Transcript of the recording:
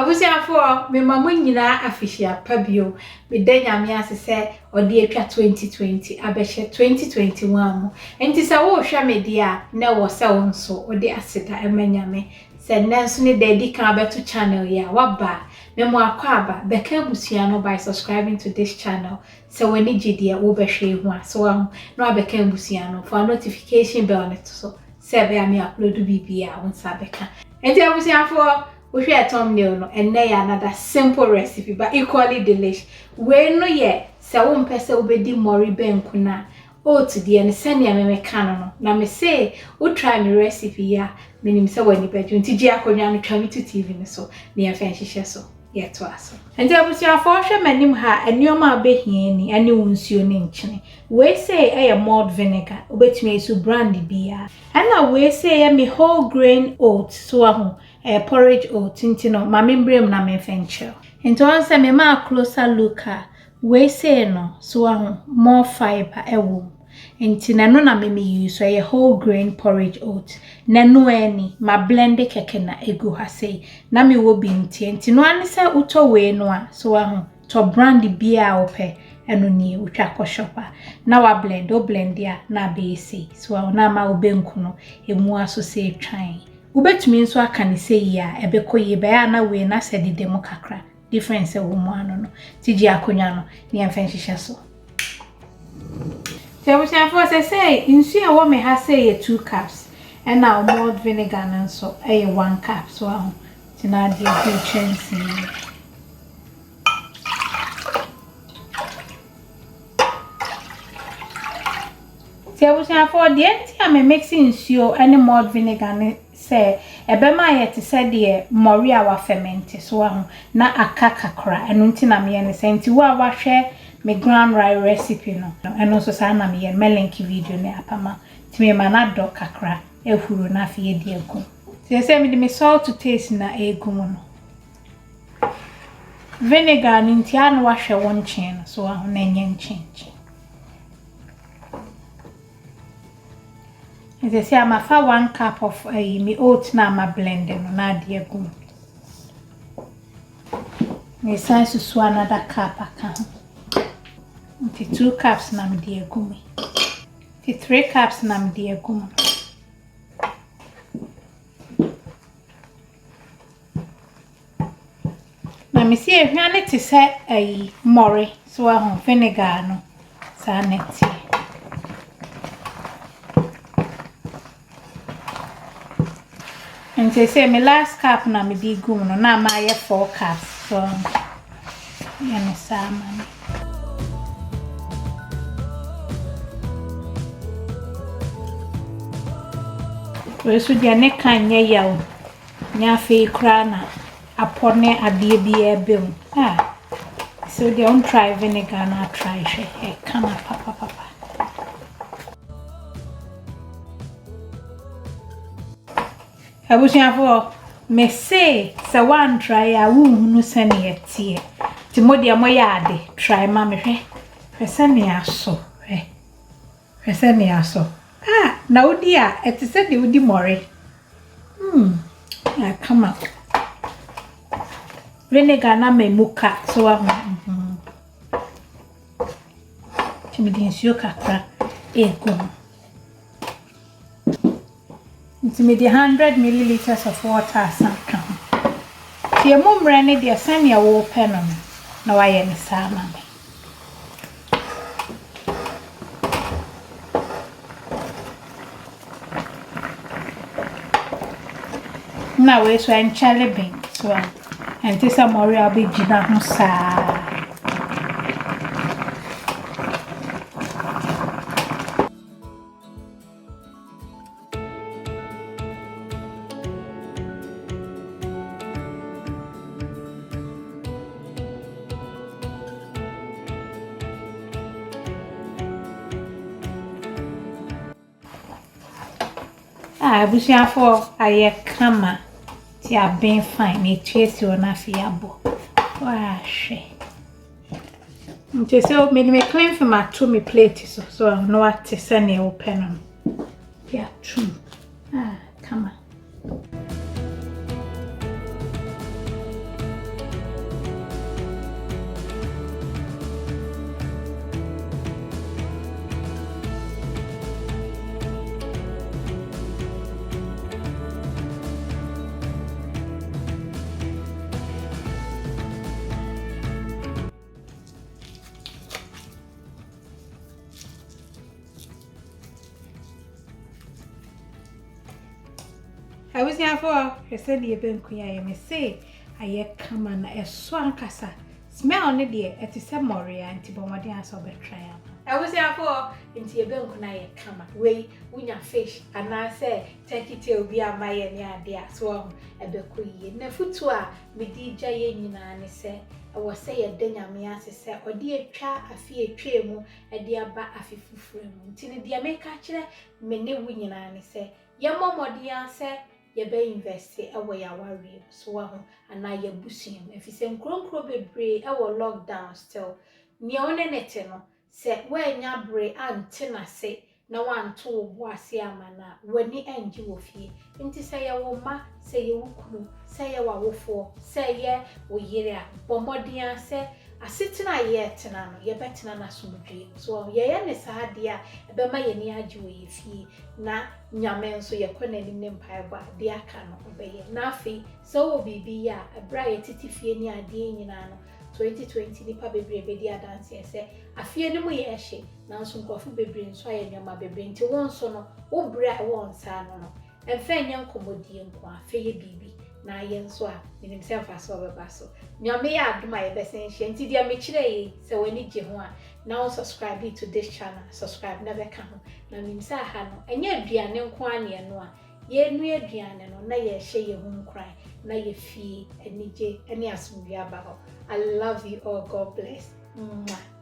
Abusiafo me mamu nyina afihia pabio me danyame asese ode atwa 2020 abehye 2021 mu enti se wo hwa me dia na wo se wo nso ode aseda emanyame se nanso ne dedi kan abeto channel ya waba me mo akwaba beka abusua no by subscribing to this channel se wani gidie wo behwe hu a so no abeka abusua no for notification bell net so se be am upload bibia won sa beka enti abusiafo we share thumbnail no and na another simple recipe but equally delicious. We no ye se wo mpese obedi mori banku na oat de ne sane me ka no na me say wo try me recipe ya menim se wani bedu nti gi akonwa me twa me to TV ne so na ye fan hihye so ye to aso enti abusuafo hwe manim ha enioma abehia ni ane wonsuo ne nkyene we say eye malt vinegar obetumi esu brand bia ana we say me whole grain oats so aho porridge oat ntino mame mbrem na me fenchel enti on say me ma closer look we say no so aho more fiber ewo enti nano na me use so whole grain porridge oat nano eni ma blend keke na egu ha say na me wo bi enti no ane say uto we no a so aho to brand bia ope eno ni utwa ko shopa na wa blend o blend ya na be say so aho na ma obenku no emu aso say twan ubetumi nso aka ne sei ya ebekoye be ya na we na sedide mu kakra difference wo mu ano no tigi akonya no ne amfa nhihye so Tebusha say nsu e wo me ha say 2 cups and now malt vinegar nso 1 cup so aho tina de chance Tebusha de enti am mixing nsuo and malt vinegar ne say ebema yete said de mori awa ferment so aho na akakakra eno nti na me ne senti wa hwe me ground rice recipe no eno so sa na me ye melenki video ne apama ti me manado kakra ehuru na afie de egu se se me de me salt to taste na egu no vinegar ni nti anu wa hwe won chen so aho na enye nchenche Ese se amafa 1 cup of me oat na ma blend no na de egu. Me sai susu another cup aka. Nti 2 cups na me de egu me. Nti 3 cups na me de egu me. Na me se ehwane te se mori so ahon vinegar no sa neti. And say me last cup na me di gum no na ma ye 4 cups so yani salmon we so dia ne kan ye yawo nya fe kra na apone ade bi ebem so they don't try vinegar na try she kana papa Abusiafo me say se one try a wunhunu sane yetie ti modi amoya ade try ma me hwe sane aso hwe sane aso na odi a etise de odi mori come up vinegar na memuka so ti me din sio kakra ego It's me the 100 milliliters of water something. The mum ran it the send your wool pen on. No, I am salmon. Now we're so in Charlie Bing, so and this a more I'll be Gina Musa. Abusiafo aye kama ti a been fine e tuesi ona fiabo wa hwe nti se o me clean for my to me plate so no what sene open on ya true kama I was here for Cressendi Benkuya, may say, I come and a swan cassa. Smell on the dear, it is a moria and Tibomadian so betrayal. I was here for into your Benkunaya come away, win your fish, and I say, take it till be a my and dear swarm, a bequee, nefutua, me DJ Nina, say. I was say a dinner me answer say or dear cha a fear tremu a dear ba a fifu frame till the America many winning and say your mom dear say ye be invested away our real so and now your bushing if you send crumb bray our lockdown still neon neteno say where ya bray and tina say na one two boise amana when the end you of ye into say a woman say you kunu say ya wofo say ye wo yere bomodian say asitena ye tena no ye betena na sumdwe so ye ne saa de a ebe ma ye ni age wo ye fie na nyame nso ye kwanani ne mpai ba de aka no obeye na afi so bibi ya abra ye titi fie ni ade nyina no 2020 nipa bebre be dia dance say afie ne mu ye hye na nso nkofo bebre nso aye nyama bebre nti won so no wo bra won sa no emfa nya nkomodie nko afi ye bibi na ye nso a minim se mfa so beba so nyame ya adoma ye besen hye nti dia me kire yi se wani gye ho a now subscribe to this channel subscribe na beka ho na minim se ha no enye aduane nko ane no a ye nu aduane no na ye hye ye ho nkran na ye fie enije ene asomdua ba ho I love you all. God bless. Mwah.